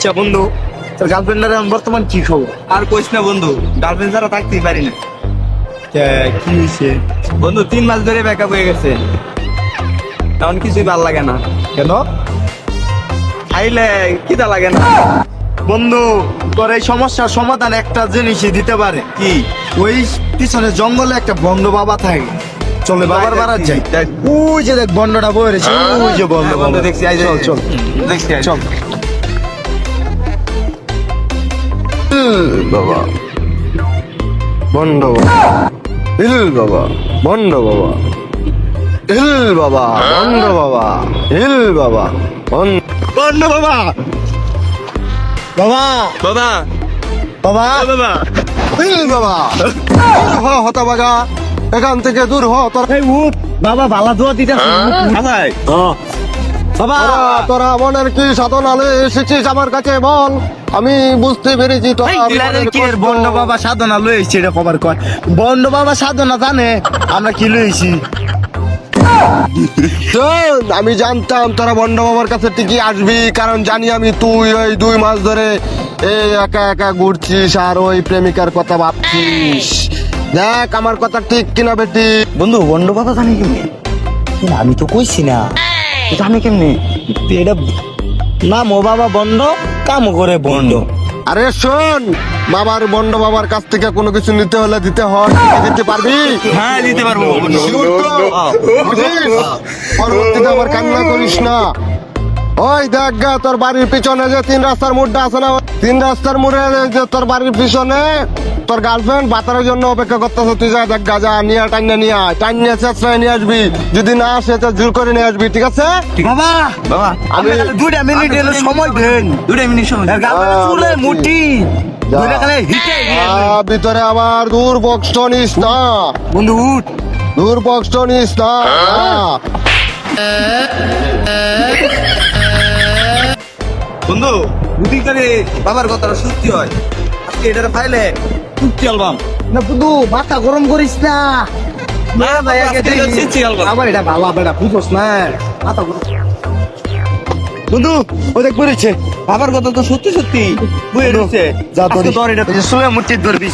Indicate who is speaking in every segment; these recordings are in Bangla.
Speaker 1: আচ্ছা বন্ধু, তোর গার্লফ্রেন্ডের বর্তমান কি খবর?
Speaker 2: আর কইস না বন্ধু, গার্লফ্রেন্ড ছাড়া থাকতেই পারি না
Speaker 1: কি হয়েছে
Speaker 2: বন্ধু। 3 মাস ধরে ব্যাকআপ হয়ে গেছে, তেমন কিছুই ভালো লাগে না।
Speaker 1: কেন
Speaker 2: খাইলে খিদা লাগে না।
Speaker 1: বন্ধু? তোর এই সমস্যার সমাধান একটা জিনিসই দিতে পারে।
Speaker 2: কি?
Speaker 1: ওই পিছনে জঙ্গলে একটা বন্ড বাবা থাকে, চলে বাবার বাড়ার যাই। ওই যে দেখ বন্ডটা বয়ে রয়েছে, ওই যে বন্ড
Speaker 2: হ্যাঁ,
Speaker 1: বাবা।
Speaker 2: বন্ধু দেখছি, আই
Speaker 1: চল চল
Speaker 2: দেখছি আই।
Speaker 1: চল।
Speaker 3: বাবা বন্ড বাবা, হিল বাবা বন্ড বাবা, হিল বাবা বন্ড বাবা, হিল বাবা
Speaker 1: বন্ড বাবা, বাবা
Speaker 2: বাবা
Speaker 1: বাবা
Speaker 2: বাবা
Speaker 3: হিল বাবা। হ হতবাগা, এখান থেকে দূর হ তোর।
Speaker 1: এই উঠ বাবা, বালা দোয়া দিতেছে।
Speaker 2: ভাই
Speaker 1: বাবা
Speaker 3: তোরা মনের কি সাধনালে এসেছিস আমার কাছে বল, আমি বুঝতে পেরেছি তোর
Speaker 1: এই দিলারের কি এর বন্ড বাবা সাধনা লইছি, এটা খবর কয়। বন্ড বাবা সাধনা জানে আমরা কি লইছি।
Speaker 3: শোন, আমি জানতাম তোরা বন্ড বাবার কাছে ঠিকই আসবি, কারণ জানি আমি তুই ওই 2 মাস ধরে এই একা একা ঘুরছিস আর ওই প্রেমিকার কথা ভাবছিস। দেখ আমার কথা ঠিক কিনা বেটি?
Speaker 1: বন্ধু বন্ড বাবা জানে কেমনে? আমি তো কইছি না, জানে কেমনে? এটা নাম ও বাবা বন্ড, কামও করে বন্ড।
Speaker 3: আরে শোন, বাবার বন্ড বাবার কাছ থেকে কোনো কিছু নিতে হলে দিতে হয়, দিতে পারবি?
Speaker 2: হ্যাঁ দিতে পারবো।
Speaker 3: বুঝিস? পরবর্তীতে আবার কান্না করিস না। ওই দেখ গা, তোর বাড়ির পিছনে যে 3 রাস্তার মোড়টা আছে না, 3 রাস্তার মোড়ে যে তোর বাড়ির পিছনে তোর গার্লফ্রেন্ড বাতারের জন্য অপেক্ষা করতেছে। তুই যা দেখ গা, যা নিয়ে টাইনা নিয়ে আয়, টাইন নিয়ে চেষ্টায় নিয়ে আসবি। যদি না আসে তো জোর করে নিয়ে আসবি, ঠিক আছে?
Speaker 1: বাবা
Speaker 2: বাবা
Speaker 1: আমি 2 মিনিট এর সময় দেন।
Speaker 2: 2 মিনিট সময়।
Speaker 1: চুলে মুটি
Speaker 3: যা।
Speaker 1: দুইটা খালি হিটে
Speaker 3: ভিতরে আবার দূর বক্স নিস না,
Speaker 1: বন্ধু উঠ।
Speaker 3: দূর বক্স নিস না।
Speaker 2: বন্ধু বুদ্ধি করে বাবার কথাটা সত্যি হয়, আজকে এটার ফাইলে চুক্তি অ্যালবাম।
Speaker 1: না বন্ধু মাথা গরম করিস না।
Speaker 2: না ভাই, আজকে এটা সত্যি অ্যালবাম।
Speaker 1: আবার এটা ভালো বেড়া বুঝোস না, মাথা গরম। বন্ধু ও দেখ পড়েছে।
Speaker 2: বাবার কথা তো সত্যি সত্যি বুঝে রয়েছে।
Speaker 1: যা
Speaker 2: আজকে
Speaker 1: ধরিস।
Speaker 2: ধর এটা।
Speaker 1: এই যে চুলে মুটি ধরবি।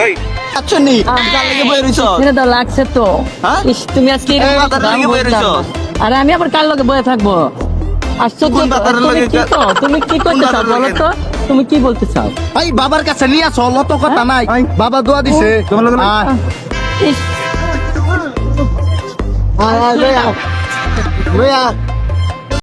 Speaker 2: এই আচ্ছা নি কাল লেগে বই রইছ।
Speaker 4: এটা তো লাগছে তো।
Speaker 2: হ্যাঁ?
Speaker 4: ইস, তুমি আজকে এরকম
Speaker 2: এই,
Speaker 4: কথা
Speaker 2: বাতার লেগে বয়ে
Speaker 4: বলতাম
Speaker 2: রইছস।
Speaker 4: না। আরে আমি আবার কার লগে বয়ে থাকবো? আশ্চর্য
Speaker 2: কোন
Speaker 4: তো।
Speaker 2: বাতারের
Speaker 4: তুমি
Speaker 2: লগে
Speaker 4: কি তো? তুমি কি
Speaker 2: কোন
Speaker 4: করতে চাও
Speaker 2: বাতারের
Speaker 4: বলো
Speaker 2: লগে?
Speaker 4: তো? তুমি কি বলতে চাও?
Speaker 1: এই বাবার কাছে নিয়ে আসো, অত কথা নাই। বাবা দোয়া দিছে। আয়।
Speaker 4: ইস,
Speaker 1: আয়, আয়, লই আয়। লই আয়।